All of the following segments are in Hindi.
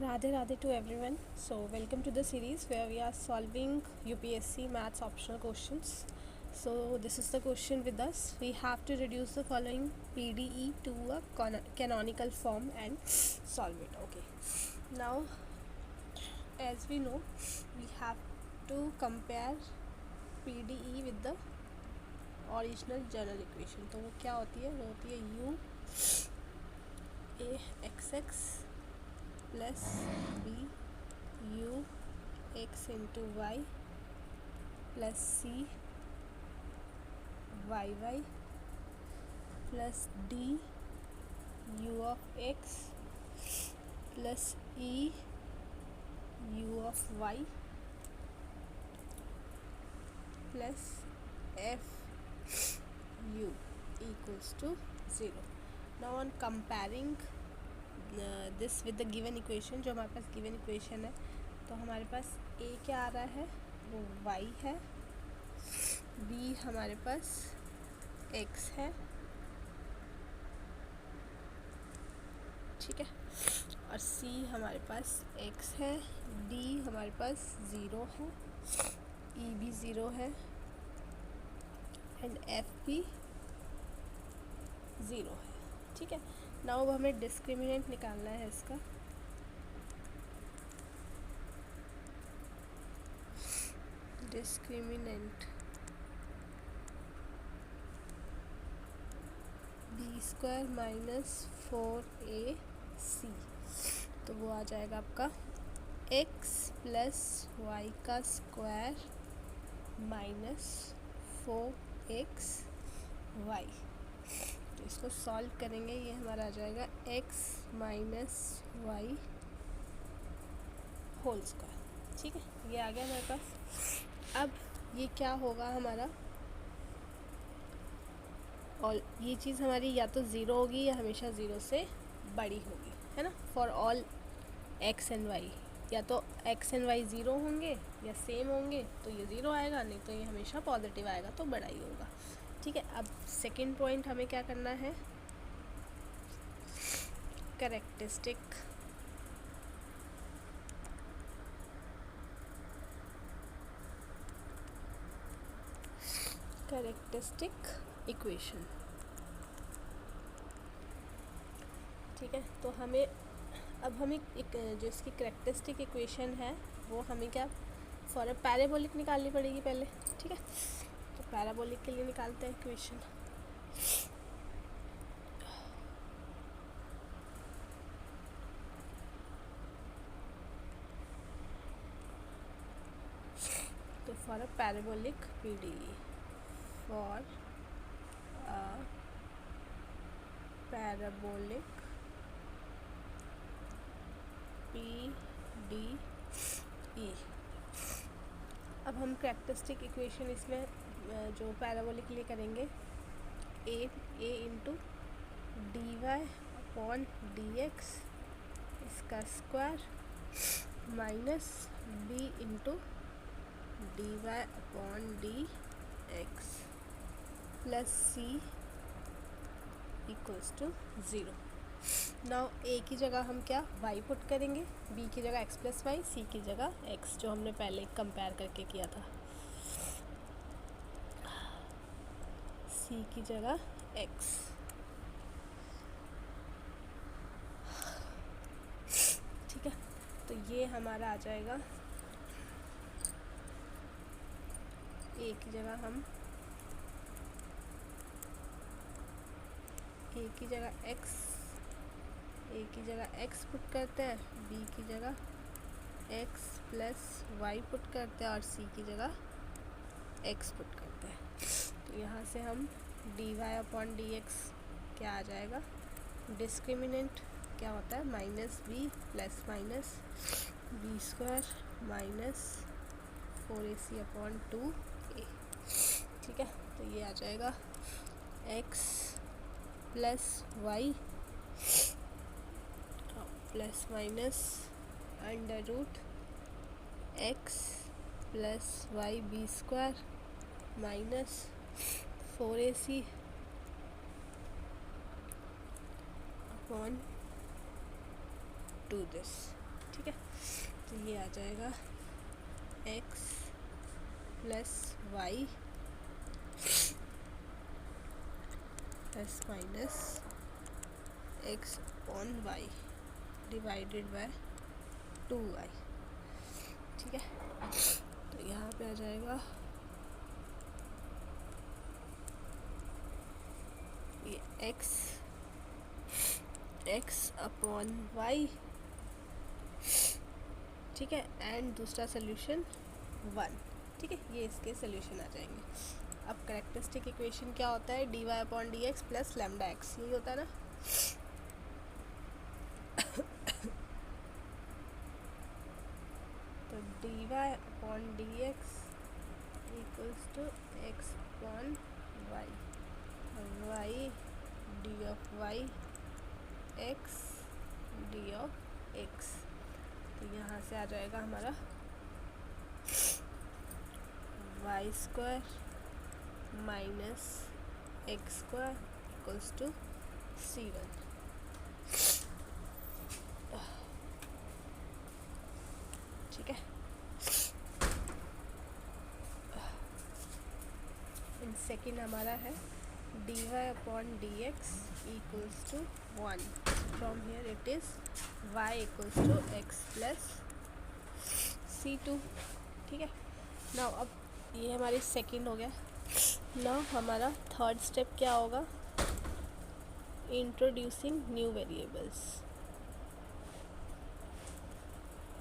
Radhe Radhe to everyone. So, welcome to the series where we are solving UPSC maths optional questions. So, this is the question with us. We have to reduce the following PDE to a canonical form and solve it. Okay. Now, as we know, we have to compare PDE with the original general equation. तो वो क्या होती है? वो होती है U A XX plus B U x into y plus c y y plus d u of x plus e u of y plus f u equals to 0. Now on comparing this with the given equation, जो हमारे पास given equation है, तो हमारे पास a क्या आ रहा है, वो y है, b हमारे पास x है, ठीक है, और c हमारे पास x है, d हमारे पास 0 है, e भी 0 है एंड f भी 0 है, ठीक है. नाउ अब हमें डिस्क्रिमिनेंट निकालना है इसका. डिस्क्रिमिनेंट b² माइनस 4ac, तो वो आ जाएगा आपका x प्लस वाई का स्क्वायर माइनस 4x y. तो इसको सॉल्व करेंगे, ये हमारा आ जाएगा x minus y whole square, ठीक है. ये आ गया हमारे पास. अब ये क्या होगा हमारा, और ये चीज़ हमारी या तो ज़ीरो होगी या हमेशा ज़ीरो से बड़ी होगी, है ना. For all x and y, या तो x एंड y ज़ीरो होंगे या सेम होंगे तो ये ज़ीरो आएगा, नहीं तो ये हमेशा पॉजिटिव आएगा, तो बड़ा ही होगा, ठीक है. अब सेकंड पॉइंट हमें क्या करना है, कैरेक्टरिस्टिक इक्वेशन, ठीक है. तो हमें अब हमें एक जो इसकी कैरेक्टरिस्टिक इक्वेशन है वो हमें क्या फॉर अ पैराबोलिक निकालनी पड़ेगी पहले, ठीक है. तो पैराबोलिक के लिए निकालते हैं इक्वेशन. तो for a parabolic PDE, for a parabolic PDE, अब हम कैरेक्टरिस्टिक इक्वेशन इसमें जो पैराबोलिक के लिए करेंगे, a into d y upon d x इसका square minus b into d y upon d x plus c equals to 0. Now a की जगह हम क्या y पुट करेंगे, b की जगह x प्लस वाई, c की जगह x, जो हमने पहले कंपेयर करके किया था. c की जगह x, ठीक है. तो ये हमारा आ जाएगा a की जगह हम a की जगह x पुट करते हैं, b की जगह x प्लस वाई पुट करते हैं और c की जगह x पुट करते हैं. तो यहाँ से हम d y upon d x क्या आ जाएगा, डिस्क्रिमिनेंट क्या होता है, minus b plus minus b² minus 4ac upon 2a, ठीक है. तो ये आ जाएगा x plus y plus minus under root x plus y b² minus 4ac upon 2 this. ठीक है, तो ये आ जाएगा x plus y plus minus x upon y divided by 2y। ठीक है, तो यहाँ पे आ जाएगा ये x अपॉन वाई, ठीक है, एंड दूसरा सोल्यूशन 1। ठीक है, ये इसके सोल्यूशन आ जाएंगे। अब कैरेक्टरिस्टिक इक्वेशन क्या होता है, dy upon d x plus lambda x, यही होता है ना। तो dy upon d x equals to x upon y, y d of y x d of x. तो यहाँ से आ जाएगा हमारा y square minus x square equals to C1। ठीक है, इन सेकेंड हमारा है dy upon d x equals to 1। From here it is y equals to x plus C2। ठीक है, नाउ अब ये हमारी सेकेंड हो गया। नाउ हमारा थर्ड स्टेप क्या होगा, introducing new variables.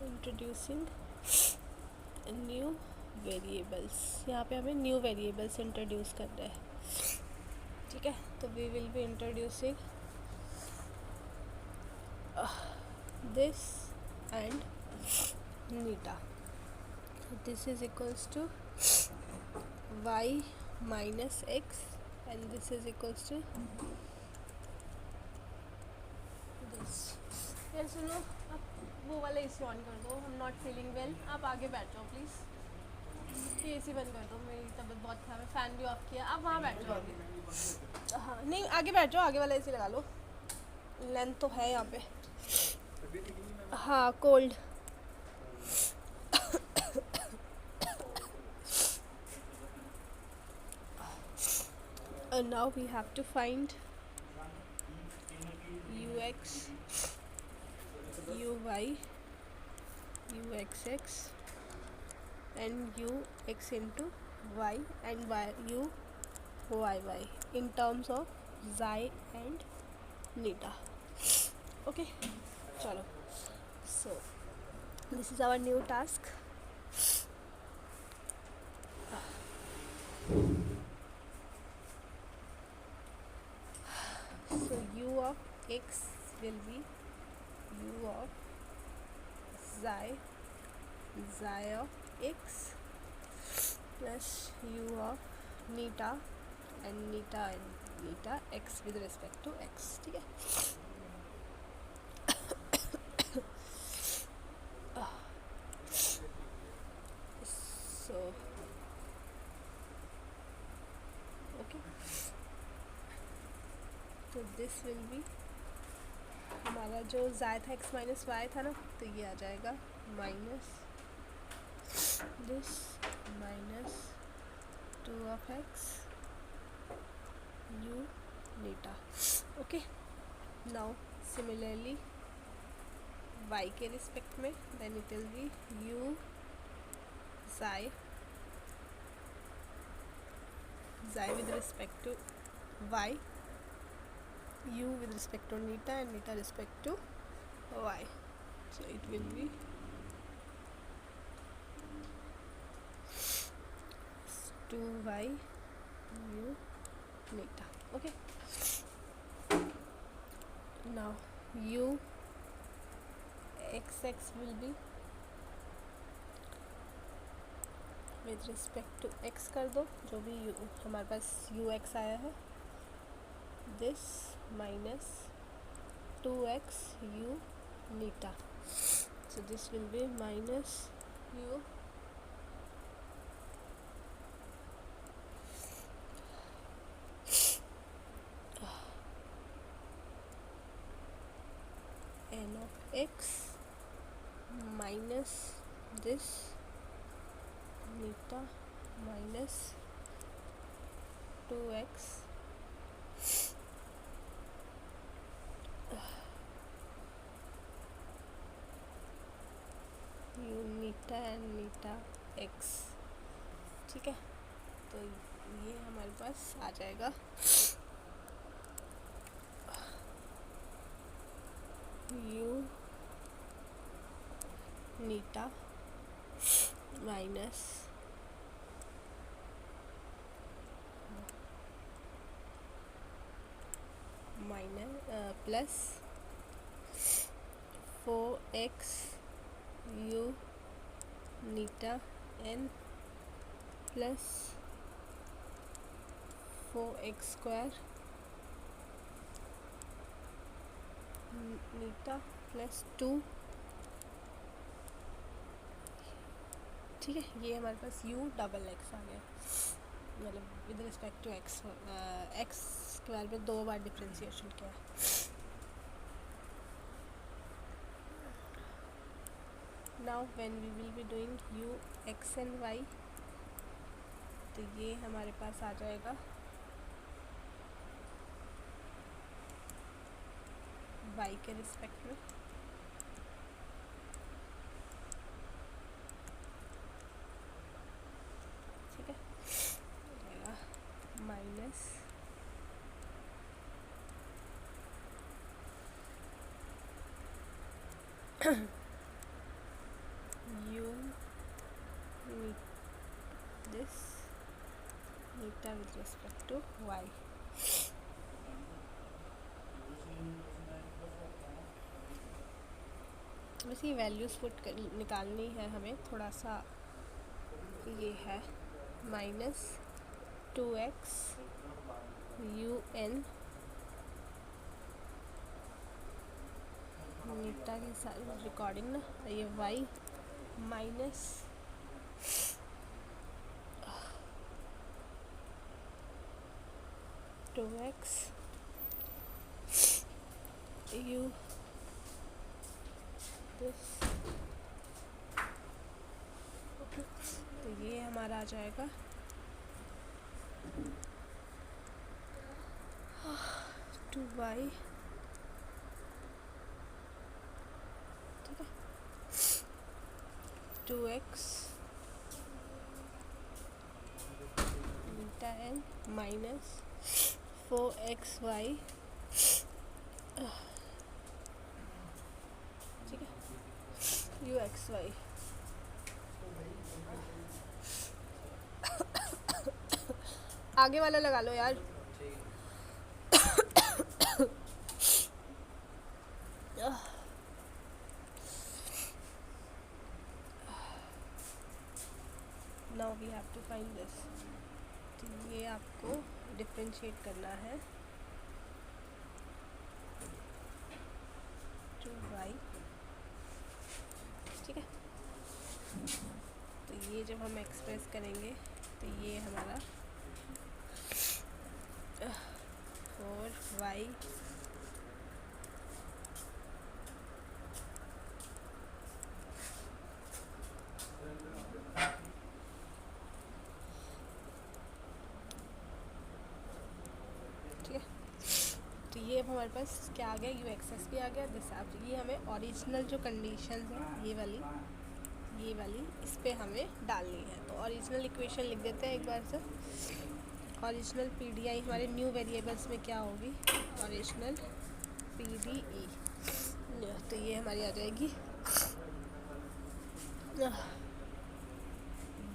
Introducing new variables, यहाँ पे हमें न्यू वेरिएबल्स इंट्रोड्यूस करना है। ठीक है, तो we will be introducing this and eta. This is equals to y minus x and this is equals to this. यार सुनो, आप वो वाला एसी ऑन कर दो, I am not feeling well, आप आगे बैठ जाओ प्लीज़। ये एसी बंद कर दो, मेरी तबीयत बहुत खराब है। फ़ैन भी ऑफ किया, आप वहाँ बैठ जाओ आगे। हाँ नहीं, आगे बैठ जाओ, आगे वाला एसी लगा लो, लेंथ तो है यहाँ पे। हाँ, cold. Now we have to find ux, uy, uxx and ux into y and uyy in terms of xi and neta. Okay, chalo. So this is our new task. So u of x will be u of xi of x plus u of neta and neta x with respect to x. ठीक है, so okay, तो दिस विल बी हमारा जो ज़ाय था x माइनस वाई था ना, तो ये आ जाएगा minus this minus 2 of x u eta. Okay, now similarly y के रिस्पेक्ट में then it will be u xi with respect to y, u with respect to neta and neta respect to y. So it will be to y u neta. Okay, now u xx will be with respect to x कर दो, जो भी हमारे पास ux आया है, this minus 2x u Neeta. So this will be minus u n of x minus this neta minus 2x u neta and neta x। ठीक है, तो ये हमारे पास आ जाएगा u neta minus plus 4x u neta n प्लस 4x स्क्वायर नीटा प्लस 2। ठीक है, ये हमारे पास u डबल x आ गया, मतलब with respect to x, x square में 2 बार डिफ्रेंशिएशन किया। Now when we will be doing u x and y, तो ये हमारे पास आ जाएगा y के रिस्पेक्ट में। ठीक है, minus u this neta with respect to y। बस ये वैल्यूज़ निकालनी है हमें, थोड़ा सा ये है माइनस 2x u n नीटा के साथ रिकॉर्डिंग ना, ये y minus 2x u this. तो ये हमारा आ जाएगा 2y। ठीक है, 2x नीटा n माइनस 4xy। ठीक है, uxy। आगे वाला लगा लो यार। Now we have to find this. तो ये आपको डिफरेंशिएट करना है 2y। ठीक है, तो ये जब हम एक्सप्रेस करेंगे तो ये हमारा 4y ये अब हमारे पास क्या आ गया, यू एक्सेस भी आ गया, दिस आप। ये हमें ओरिजिनल जो कंडीशन है ये वाली इस पर हमें डालनी है। तो ओरिजिनल इक्वेशन लिख देते हैं एक बार से। ओरिजिनल पीडीआई हमारे न्यू वेरिएबल्स में क्या होगी, ओरिजिनल पीडीई। तो ये हमारी आ जाएगी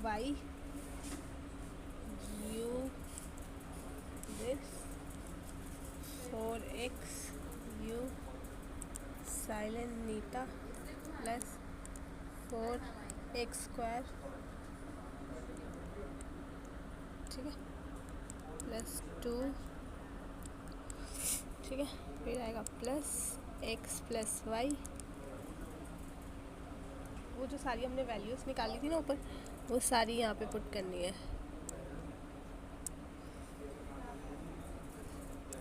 why you this 4x u silent Neeta plus 4x square. ठीक है, प्लस 2। ठीक है, फिर आएगा प्लस x प्लस वाई। वो जो सारी हमने वैल्यूज़ निकाली थी ना ऊपर, वो सारी यहाँ पे पुट करनी है।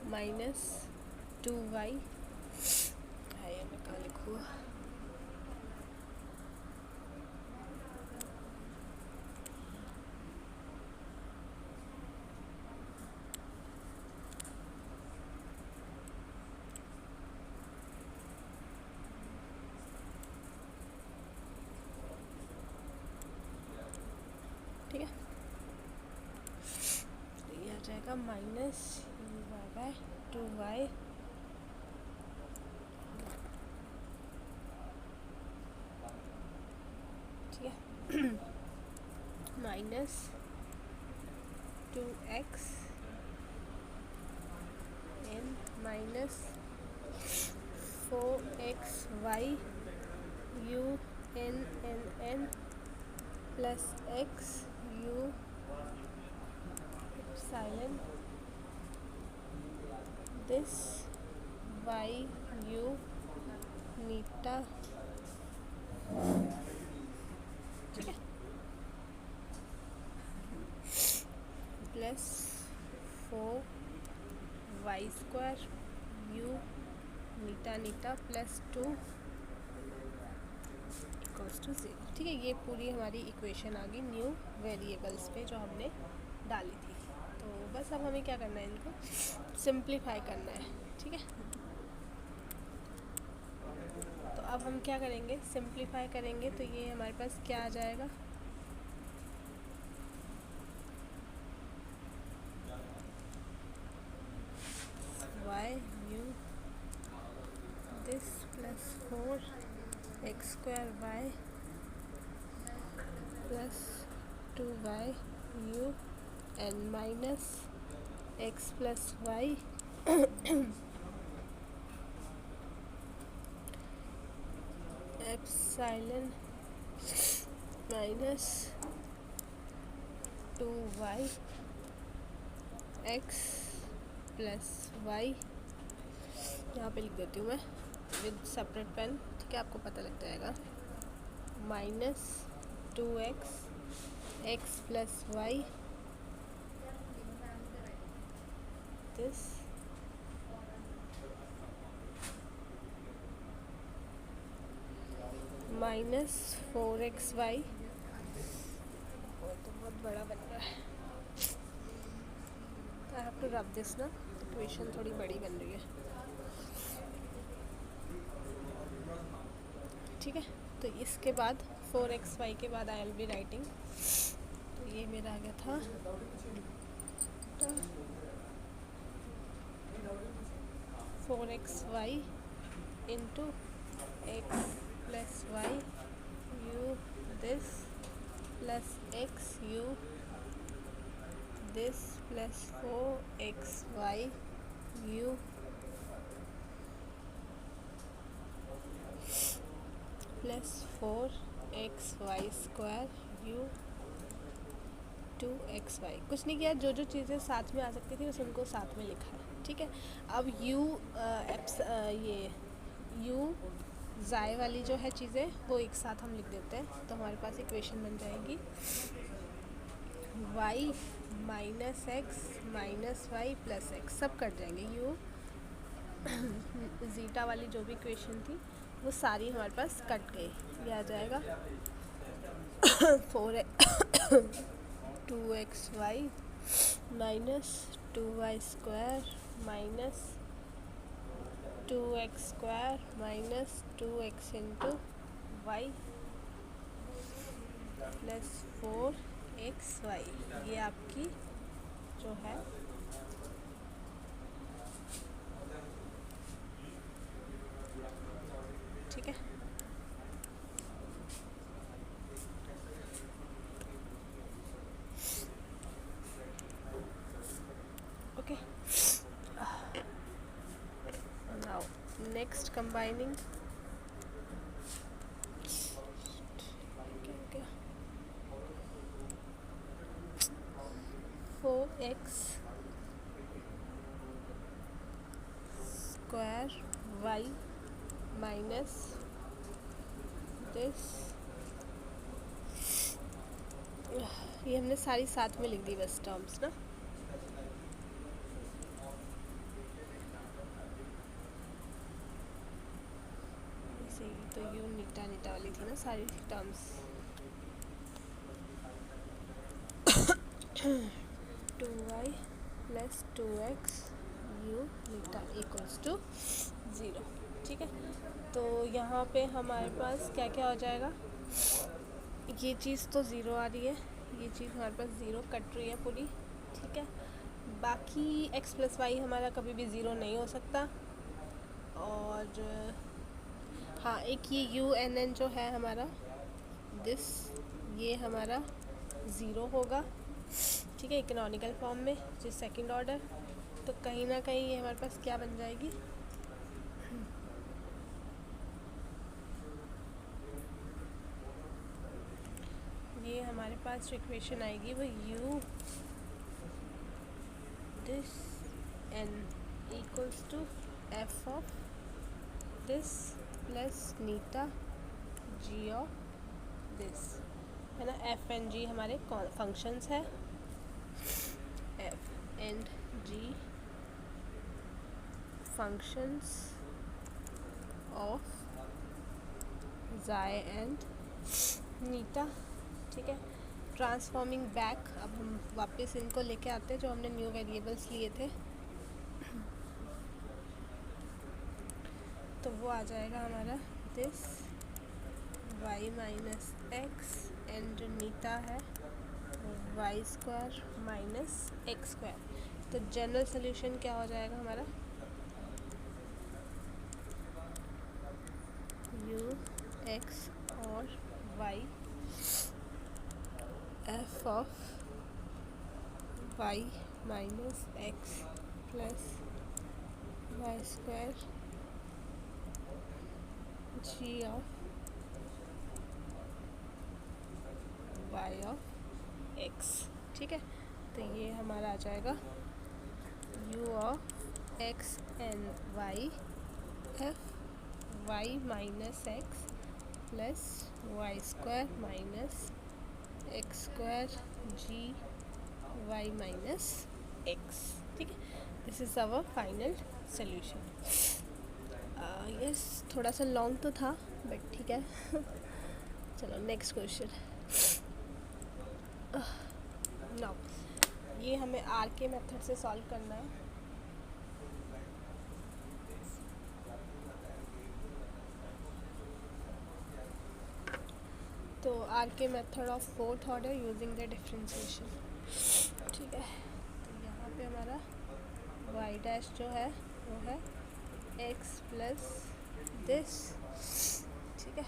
माइनस 2y, मैं कहाँ लिखूँ, जाएगा minus you Y bye 2y ठीक है minus 2x n minus 4xy u n n n plus x u epsilon this y u eta ठीक है plus 4y² u eta eta plus 2 equals to 0। ठीक है, ये पूरी हमारी इक्वेशन आ गई न्यू वेरिएबल्स पे जो हमने डाली थी। तो बस अब हमें क्या करना है, इनको सिंप्लीफाई करना है। ठीक है, तो अब हम क्या करेंगे, सिंप्लीफाई करेंगे तो ये हमारे पास क्या आ जाएगा, y u this plus 4x² y plus 2y u n minus x plus y epsilon minus 2y x plus y, यहाँ पे लिख देती हूँ मैं विद सेपरेट पेन। ठीक है, आपको पता लग जाएगा, minus 2x x plus y this minus 4xy, तो बहुत बड़ा बन रहा है, I have to rub this ना, इक्वेशन थोड़ी बड़ी बन रही है। ठीक है, तो इसके बाद 4xy के बाद आई विल बी राइटिंग, तो ये मेरा आ गया था 4xy into x plus y u this plus x u this plus 4xy u plus 4xy² u 2xy। कुछ नहीं किया, जो जो चीज़ें साथ में आ सकती थी बस उनको साथ में लिखा है। ठीक है, अब ये u ज़ाय वाली जो है चीज़ें वो एक साथ हम लिख देते हैं, तो हमारे पास इक्वेशन बन जाएगी y minus x minus y plus x, सब कट जाएंगे। u ज़ीटा वाली जो भी इक्वेशन थी वो सारी हमारे पास कट गई। ये आ जाएगा 2xy minus 2y² minus 2x² minus 2x into y plus 4xy। ये आपकी जो है ठीक है, okay. Now next combining 4x² y minus this, ये हमने सारी साथ में लिख दी बस टर्म्स ना। ऐसे ही तो यू नीटा नीटा वाली थी ना सारी terms. 2y plus 2x u eta equals to 0। ठीक है, तो यहाँ पे हमारे पास क्या क्या हो जाएगा, ये चीज़ तो ज़ीरो आ रही है, ये चीज़ हमारे पास ज़ीरो कट रही है पूरी। ठीक है, बाकी x प्लस वाई हमारा कभी भी ज़ीरो नहीं हो सकता। और हाँ, एक ये यू एन एन जो है हमारा दिस, ये हमारा ज़ीरो होगा, ठीक है, इकोनॉमिकल फॉर्म में, जो सेकंड ऑर्डर। तो कहीं ना कहीं ये हमारे पास क्या बन जाएगी, ये हमारे पास जो इक्वेशन आएगी वो u this n equals to f of this plus eta g of this, है ना। एफ एंड जी हमारे फंक्शंस है, f and g functions of xi and eta, ठीक है। ट्रांसफॉर्मिंग बैक, अब हम वापस इनको लेके आते हैं जो हमने न्यू वेरिएबल्स लिए थे। तो वो आ जाएगा हमारा this y minus x and नीटा है y square minus x square. तो जनरल सोल्यूशन क्या हो जाएगा हमारा, यू एक्स और y f of y minus x plus y square g of y of x, ठीक है। तो ये हमारा आ जाएगा u of x and y f y minus x plus y square minus x square g y minus x, ठीक है। This is our final solution. Yes, थोड़ा सा लॉन्ग तो था बट ठीक है। चलो नेक्स्ट क्वेश्चन। नाउ ये हमें आर के मेथड से सॉल्व करना है। तो आर के method of fourth order using the differentiation, ठीक है। तो यहाँ पे हमारा वाई डैश जो है वो है एक्स प्लस दिस, ठीक है।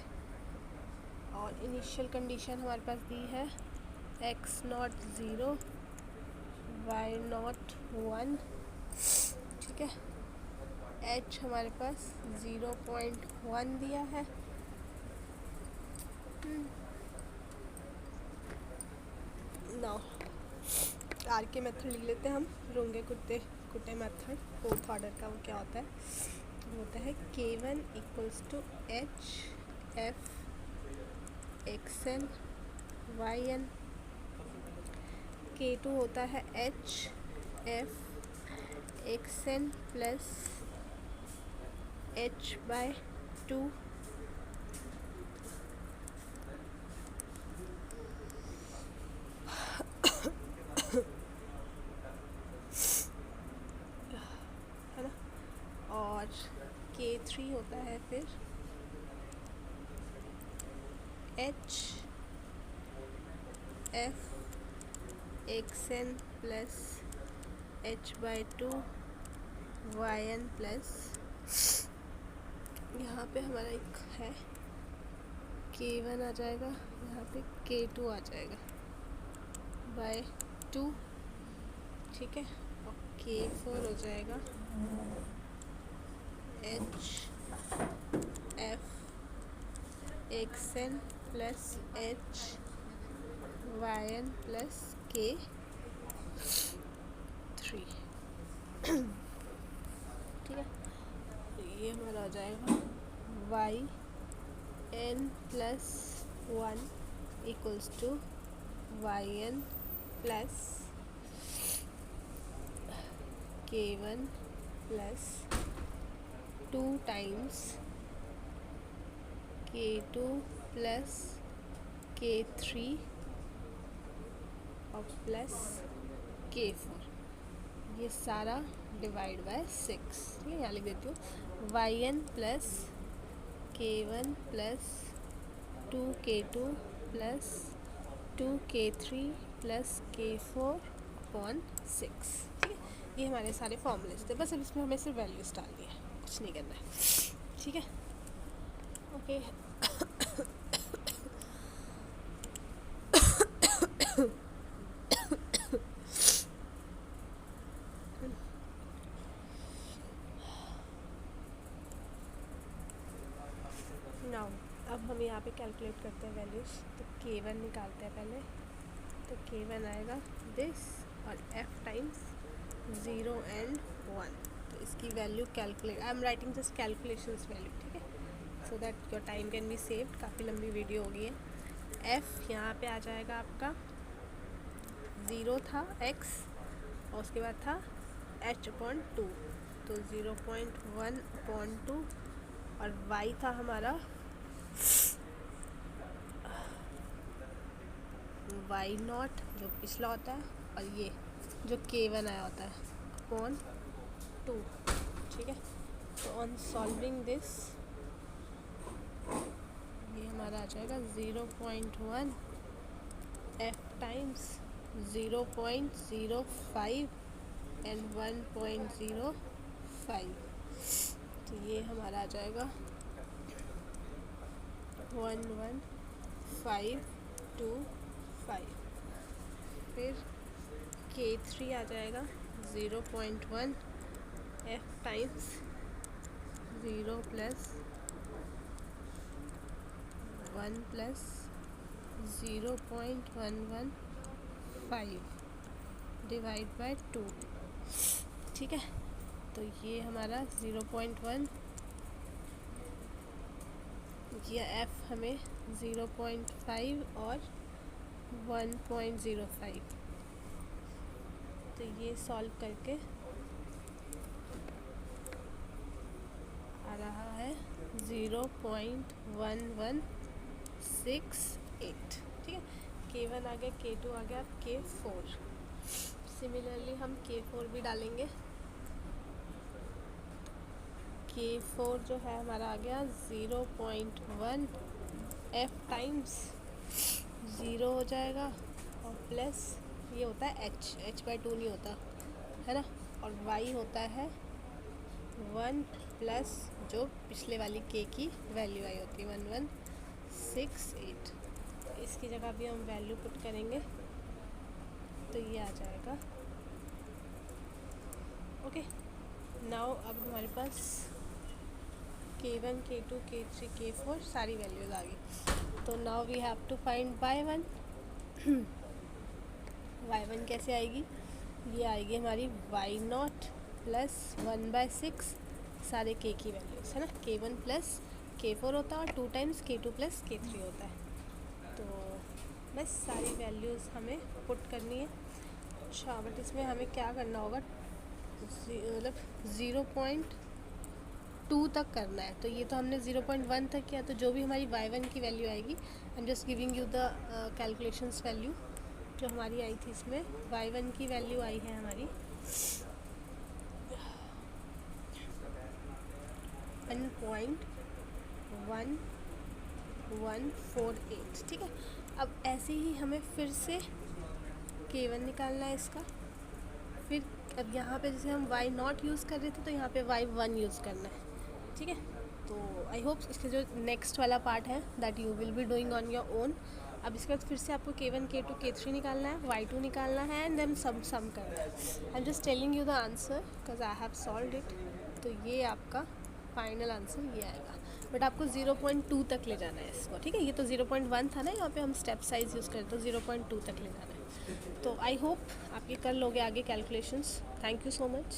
और इनिशियल कंडीशन हमारे पास दी है x not zero y not one, ठीक है। एच हमारे पास 0.1 दिया है। नाउ आर के मेथड लिख लेते हैं हम, रोंगे कुत्ते कुत्ते मेथड फोर्थ ऑर्डर का। वो क्या होता है, वो होता है k1 equals to h f x n y n, k2 होता है h f x n plus h by two, है ना। और k3 होता है फिर h f x n plus h by two y n plus, यहाँ पे हमारा एक है k1 आ जाएगा, यहाँ पे k2 आ जाएगा बाय टू, ठीक है। और k4 हो जाएगा h f x n plus h y n plus k3, ठीक है। तो ये हमारा आ जाएगा y n plus one equals to y n plus k1 plus 2 times k2 plus k3 और प्लस k4, ये सारा डिवाइड बाय 6, ठीक है। यहाँ लिख देती हूँ y n plus k1 plus 2k2 plus 2k3 plus k4 upon 6, ठीक है। ये हमारे सारे फॉर्मूलेज थे, बस अब इसमें हमें सिर्फ वैल्यूज डालनी है, कुछ नहीं करना है, ठीक है। ओके नाउ अब हम यहाँ पे कैलकुलेट करते हैं वैल्यूज़। तो K1 निकालते हैं पहले। तो K1 आएगा दिस और F टाइम्स 0 and 1। तो इसकी value calculate, I am writing this calculations value, ठीक है, so that your time can be saved. काफ़ी लंबी वीडियो हो गई है। F यहाँ पे आ जाएगा आपका 0 था x और उसके बाद था h/2, तो 0.1/2 और y था हमारा y0 जो पिछला होता है, और ये जो K1 आया होता है अपॉन 2, ठीक है। तो ऑन सॉल्विंग दिस ये हमारा आ जाएगा 0.1 f टाइम्स 0.05 एंड 1.05। तो ये हमारा आ जाएगा 11525। फिर K3 आ जाएगा 0.1 f times 0 plus 1 plus 0.115 divide by 2, ठीक है। तो ये हमारा 0.1, ये f हमें 0.5 और 1.05। तो ये सॉल्व करके आ रहा है 0.1168, ठीक है। K1 आ गया, K2 आ गया, K4। सिमिलरली हम K4 भी डालेंगे। K4 जो है हमारा आ गया 0.1 f टाइम्स 0 हो जाएगा और प्लस ये होता है h/2 नहीं होता है ना, और y होता है 1 प्लस जो पिछले वाली k की वैल्यू आई होती है 1168। इसकी जगह भी हम वैल्यू पुट करेंगे तो ये आ जाएगा। ओके नाउ अब हमारे पास K1, K2, K3, K4 सारी वैल्यूज आ गई। तो now we have to find y1। y1 कैसे आएगी? ये आएगी हमारी y0 प्लस 1/6 सारे k की वैल्यूज, है ना। K1 प्लस K4 होता है और 2 टाइम्स K2 प्लस K3 होता है। तो बस सारी वैल्यूज़ हमें पुट करनी है। अच्छा बट इसमें हमें क्या करना होगा, मतलब 0.2 तक करना है। तो ये तो हमने 0.1 तक किया, तो जो भी हमारी y1 की वैल्यू आएगी, I am just giving you the calculations value जो हमारी आई थी। इसमें y1 की वैल्यू आई है हमारी 1.1148, ठीक है। अब ऐसे ही हमें फिर से K1 निकालना है इसका। फिर अब यहाँ पे जैसे हम y0 यूज़ कर रहे थे तो यहाँ पे y1 यूज़ करना है, ठीक है। तो आई होप इसके जो नेक्स्ट वाला पार्ट है that you will be doing on your own. अब इसके बाद फिर से आपको K1, K2, K3 निकालना है, y2 निकालना है एंड देन सम करना है। I am just telling you the answer because I have solved it. तो ये आपका फाइनल आंसर ये आएगा, बट आपको 0.2 तक ले जाना है इसको, ठीक है। ये तो 0.1 था ना, यहाँ पे हम स्टेप साइज यूज़ करें तो 0.2 तक ले जाना है। तो आई होप आप ये कर लोगे आगे calculations. Thank you so much.